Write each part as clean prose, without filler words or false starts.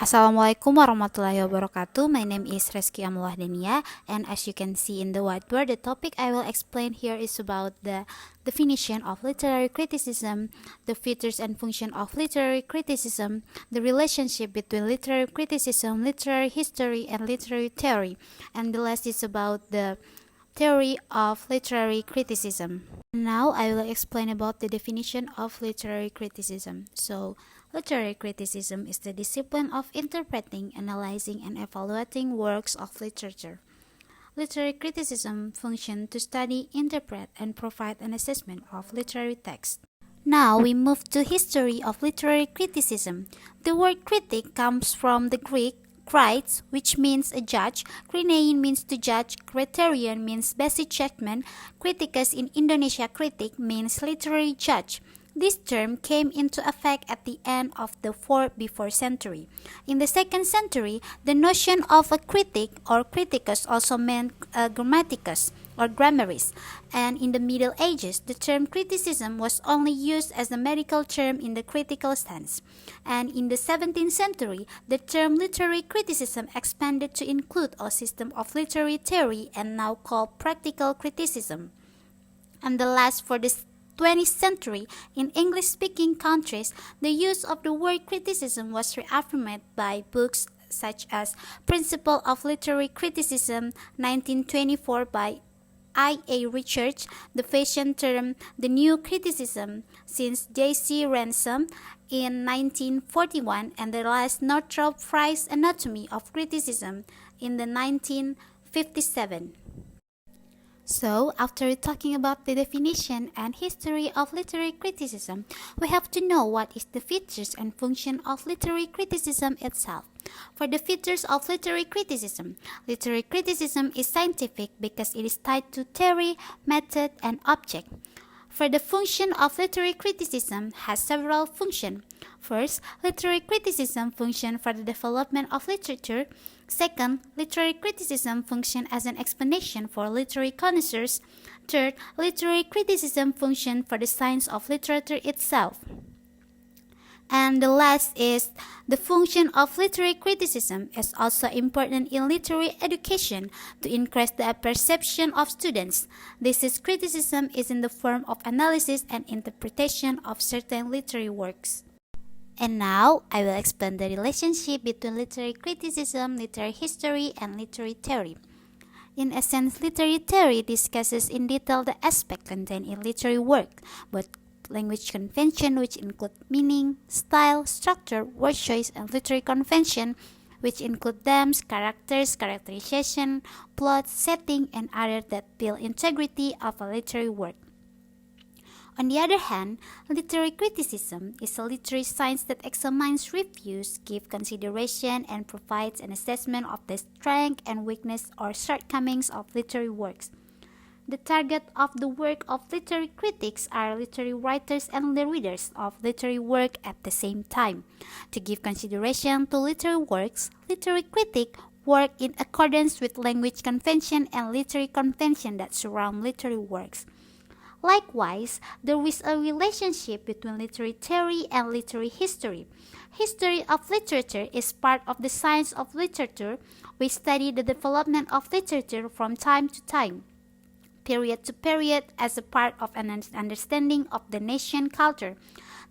Assalamualaikum warahmatullahi wabarakatuh. My name is Reski Amullah Dania, and as you can see in the whiteboard, the topic I will explain here is about the definition of literary criticism, the features and function of literary criticism, the relationship between literary criticism, literary history, and literary theory, and the last is about the theory of literary criticism. Now I will explain about the definition of literary criticism. Literary criticism is the discipline of interpreting, analyzing, and evaluating works of literature. Literary criticism functions to study, interpret, and provide an assessment of literary text. Now we move to history of literary criticism. The word critic comes from the Greek krites, which means a judge. Krinein means to judge. Criterion means basic judgment. Kritikus in Indonesia, kritik means literary judge. This term came into effect at the end of the 4th before century. In the 2nd century, the notion of a critic or criticus also meant a grammaticus or grammarist, and in the Middle Ages, the term criticism was only used as a medical term in the critical sense. And in the 17th century, the term literary criticism expanded to include a system of literary theory and now called practical criticism. And the last for the 20th century, in English-speaking countries, the use of the word criticism was reaffirmed by books such as Principle of Literary Criticism, 1924 by I.A. Richards, the fashion term The New Criticism since J.C. Ransom in 1941, and the last Northrop Frye's Anatomy of Criticism in the 1957. So, after talking about the definition and history of literary criticism, we have to know what is the features and function of literary criticism itself. For the features of literary criticism is scientific because it is tied to theory, method, and object. For the function of literary criticism has several functions. First, literary criticism function for the development of literature. Second, literary criticism function as an explanation for literary connoisseurs. Third, literary criticism function for the science of literature itself. And the last is the function of literary criticism is also important in literary education to increase the perception of students. This is criticism is in the form of analysis and interpretation of certain literary works. And now I will explain the relationship between literary criticism, literary history, and literary theory. In essence, literary theory discusses in detail the aspects contained in literary work, but language convention, which include meaning, style, structure, word choice, and literary convention, which include themes, characters, characterization, plot, setting, and other that build integrity of a literary work. On the other hand, literary criticism is a literary science that examines, reviews, gives consideration, and provides an assessment of the strength and weakness or shortcomings of literary works. The target of the work of literary critics are literary writers and the readers of literary work at the same time. To give consideration to literary works, literary critics work in accordance with language convention and literary convention that surround literary works. Likewise, there is a relationship between literary theory and literary history. History of literature is part of the science of literature. We study the development of literature from time to time, period to period, as a part of an understanding of the nation culture.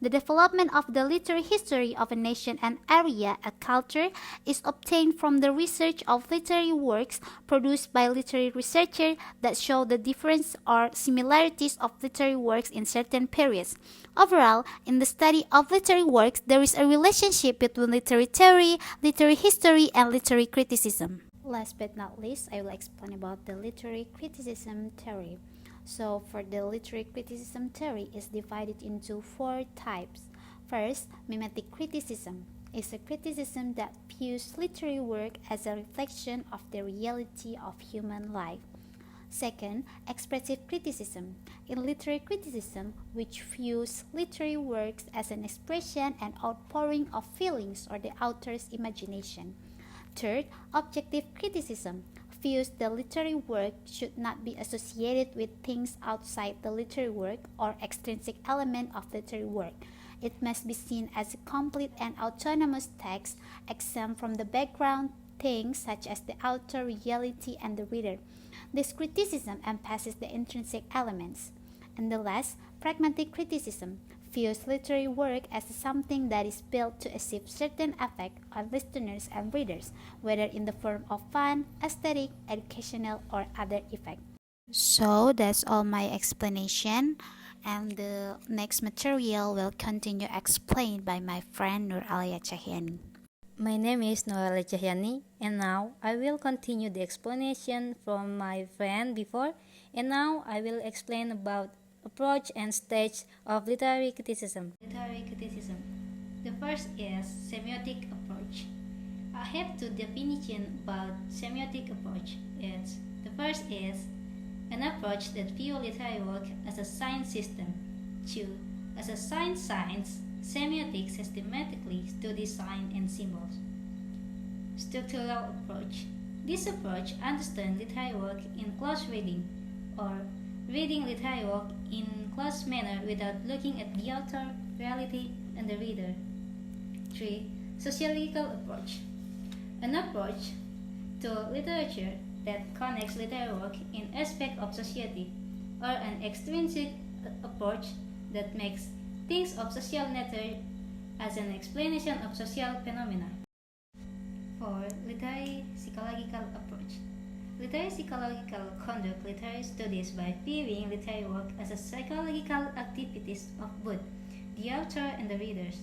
The development of the literary history of a nation, an area, a culture, is obtained from the research of literary works produced by literary researchers that show the difference or similarities of literary works in certain periods. Overall, in the study of literary works, there is a relationship between literary theory, literary history, and literary criticism. Last but not least, I will explain about the literary criticism theory. So, for the literary criticism theory is divided into 4 types. First, mimetic criticism is a criticism that views literary work as a reflection of the reality of human life. Second, expressive criticism. In literary criticism, which views literary works as an expression and outpouring of feelings or the author's imagination. Third, objective criticism views the literary work should not be associated with things outside the literary work or extrinsic element of literary work. It must be seen as a complete and autonomous text, exempt from the background things such as the author, reality, and the reader. This criticism emphasizes the intrinsic elements. And the last, pragmatic criticism, views literary work as something that is built to achieve certain effect on listeners and readers, whether in the form of fun, aesthetic, educational, or other effect. So that's all my explanation, and the next material will continue explained by my friend Nur Alia Cahyani. My name is Noelle Cahyani, and now I will continue the explanation from my friend before, and now I will explain about approach and stage of literary criticism. Literary criticism. The first is semiotic approach. I have two definitions about semiotic approach. The first is an approach that views literary work as a science system. 2. As a science, semiotics systematically studies signs and symbols. Structural approach. This approach understands literary work in close reading, or reading literary work in close manner without looking at the author, reality, and the reader. 3. Sociological approach. An approach to literature that connects literary work in aspects of society, or an extrinsic approach that makes things of social nature as an explanation of social phenomena. 4. Literary psychological approach. Literary psychological conduct literary studies by viewing literary work as a psychological activities of both the author and the readers.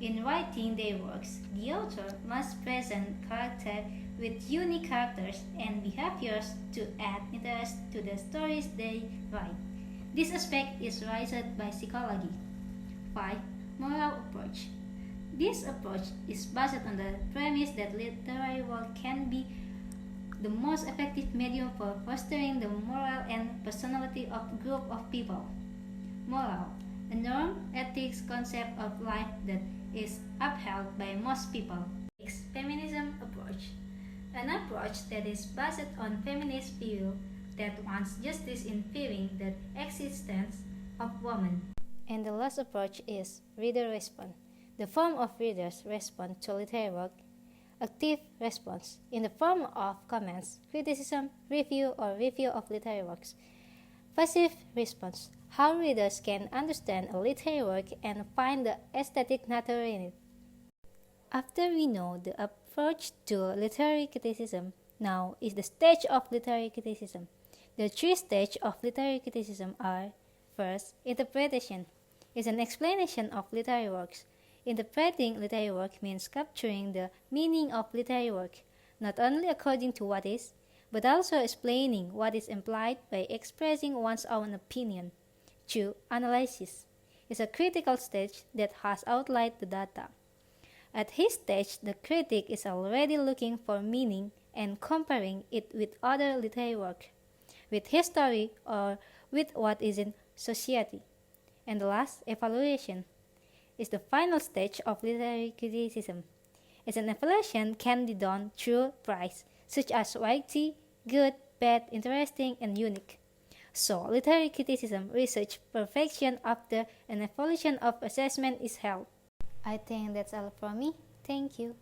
In writing their works, the author must present character with unique characters and behaviors to add interest to the stories they write. This aspect is raised by psychology. 5. Moral approach. This approach is based on the premise that literary work can be the most effective medium for fostering the moral and personality of a group of people. Moral, a norm, ethics concept of life that is upheld by most people. 6. Feminism approach. An approach that is based on feminist view that wants justice in viewing the existence of women. And the last approach is reader response. The form of readers' response to literary work. Active response in the form of comments, criticism, review, or review of literary works. Passive response, how readers can understand a literary work and find the aesthetic nature in it. After we know the approach to literary criticism, now is the stage of literary criticism. The three stages of literary criticism are: first, interpretation is an explanation of literary works. Interpreting literary work means capturing the meaning of literary work, not only according to what is, but also explaining what is implied by expressing one's own opinion. 2. Analysis is a critical stage that has outlined the data. At his stage, the critic is already looking for meaning and comparing it with other literary work, with history, or with what is in society. And the last, evaluation, is the final stage of literary criticism. As an evaluation can be done through price, such as quality, good, bad, interesting, and unique. So, literary criticism research perfection after an evaluation of assessment is held. I think that's all from me. Thank you.